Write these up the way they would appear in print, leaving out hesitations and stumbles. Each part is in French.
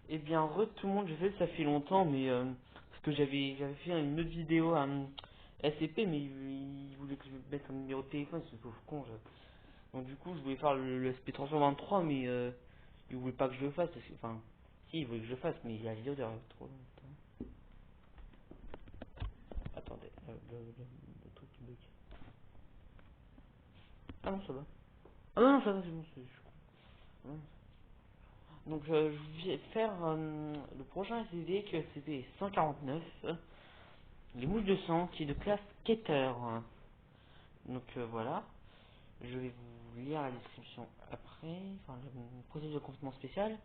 Eh bien, tout le monde, je sais que ça fait longtemps, mais parce que j'avais fait une autre vidéo à SCP, mais il voulait que je mette un numéro de téléphone, ce pauvre con. Donc du coup, je voulais faire le SP323, mais il voulait pas que je le fasse. Enfin, si, il voulait que je le fasse, mais il y a vidéo derrière trop longtemps. Attendez, le truc qui bug. Ah non, ça va. Ah non, ça va, c'est bon, je suis con. Non. Donc je vais faire le prochain SCP, que c'était 149. Les mouches de sang qui est de classe Keter. Donc voilà, je vais vous lire la description après, enfin le processus de confinement spécial.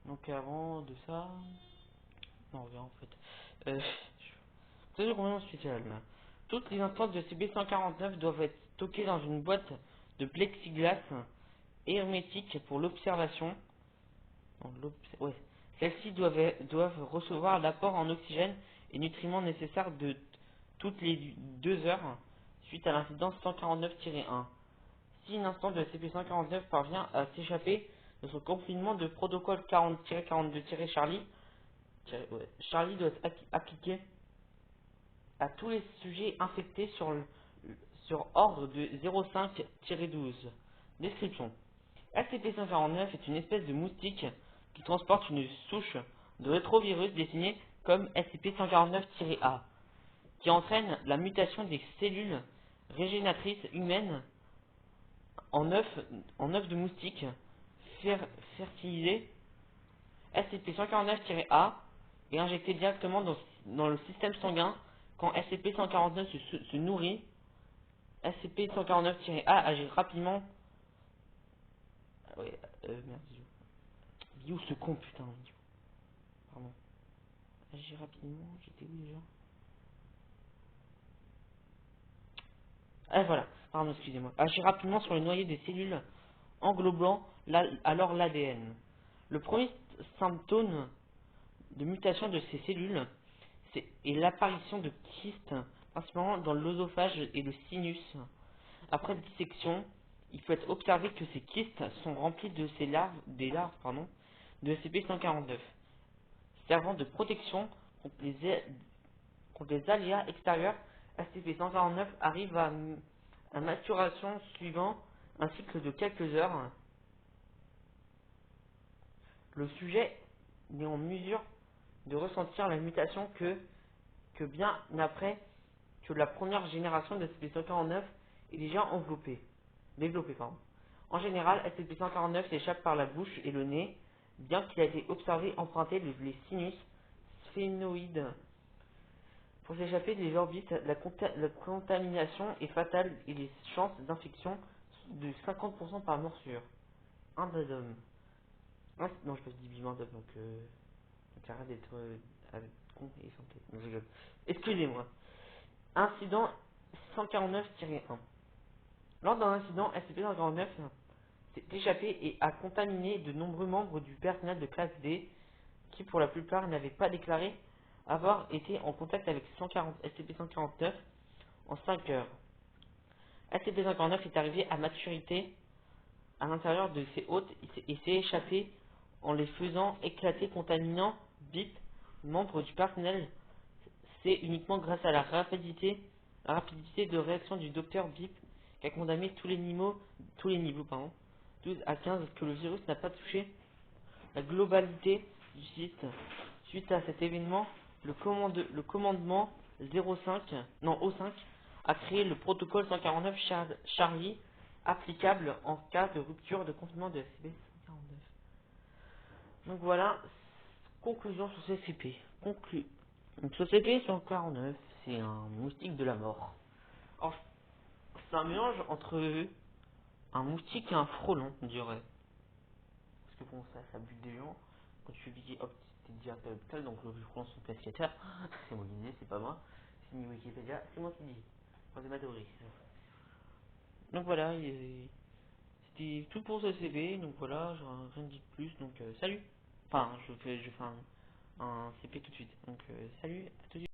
Donc avant de ça, non regarde en fait. Processus de confinement spécial. Toutes les instances de CB149 doivent être stockées dans une boîte de plexiglas hermétique pour l'observation. Ouais. Celles-ci doivent recevoir l'apport en oxygène et nutriments nécessaires de toutes les 2 heures suite à l'incident 149-1. Si une instance de CP149 parvient à s'échapper de son confinement de protocole 40-42-Charlie, Charlie doit être appliqué à tous les sujets infectés sur ordre de 05-12. Description. SCP-149 est une espèce de moustique qui transporte une souche de rétrovirus désignée comme SCP-149-A, qui entraîne la mutation des cellules régénératrices humaines en œufs de moustiques fertilisés. SCP-149-A est injecté directement dans le système sanguin quand SCP-149 se nourrit. SCP-149-A agit rapidement. Ouais, merde, il est où ce con, putain? Pardon. Agit rapidement, j'étais où déjà? Ah voilà, pardon, excusez-moi. Agit rapidement sur le noyau des cellules englobant alors l'ADN. Le premier symptôme de mutation de ces cellules est l'apparition de kystes, principalement dans l'œsophage et le sinus. Après dissection, il peut être observé que ces kystes sont remplis de des larves de SCP-149, servant de protection contre les aléas extérieurs. SCP-149 arrive à maturation suivant un cycle de quelques heures. Le sujet n'est en mesure de ressentir la mutation que bien après que la première génération de SCP-149 est déjà développée. En général, SCP-149 s'échappe par la bouche et le nez, bien qu'il a été observé emprunter les sinus sphénoïdes. Pour s'échapper des orbites, la contamination est fatale et les chances d'infection sont de 50% par morsure. Un d'homme. Non, je dis vivant d'homme, donc arrête d'être avec con et santé. Non, je rigole. Excusez-moi. Incident 149-1. Lors d'un incident, SCP-149 s'est échappé et a contaminé de nombreux membres du personnel de classe D qui, pour la plupart, n'avaient pas déclaré avoir été en contact avec SCP-149 en 5 heures. SCP-149 est arrivé à maturité à l'intérieur de ses hôtes et s'est échappé en les faisant éclater, contaminant BIP, membres du personnel. C'est uniquement grâce à la rapidité de réaction du docteur BIP qui a condamné tous les niveaux 12 à 15 que le virus n'a pas touché la globalité du site. Suite à cet événement, le commandement O5 a créé le protocole 149 Charlie applicable en cas de rupture de confinement de SCP-149. Donc voilà, conclusion sur CCP. Donc CCP 149, c'est un moustique de la mort. Alors, c'est un mélange entre un moustique et un frelon, on dirait. Parce que bon, ça bute des gens. Quand tu dis hop, t'es direct à l'hôpital, donc le frelon son cascateur. C'est moi qui dis, c'est pas moi. C'est ni Wikipédia, c'est moi qui dis. Enfin, c'est ma théorie. Donc voilà, c'était tout pour ce CP. Donc voilà, j'aurais rien dit de plus. Donc salut. Enfin, je fais un CP tout de suite. Donc salut, à tout de suite.